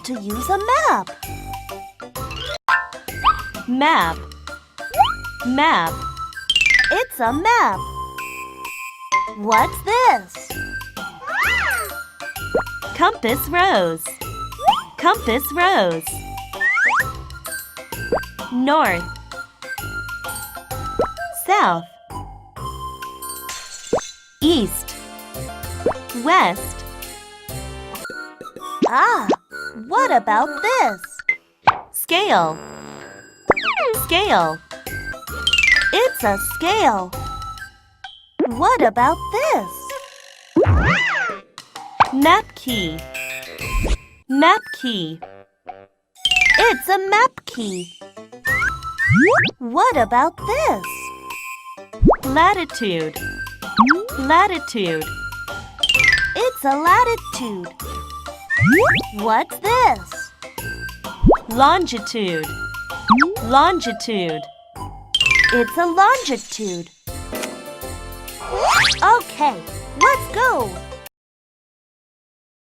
to use a map. Map. Map. It's a map. What's this? Compass rose. Compass rose. North. South. East. West. Ah, what about this? Scale. Scale. It's a scale. What about this? Map key. Map key. It's a map key. What about this? Latitude. Latitude. It's a latitude. What's this? Longitude. Longitude. It's a longitude. Okay, let's go.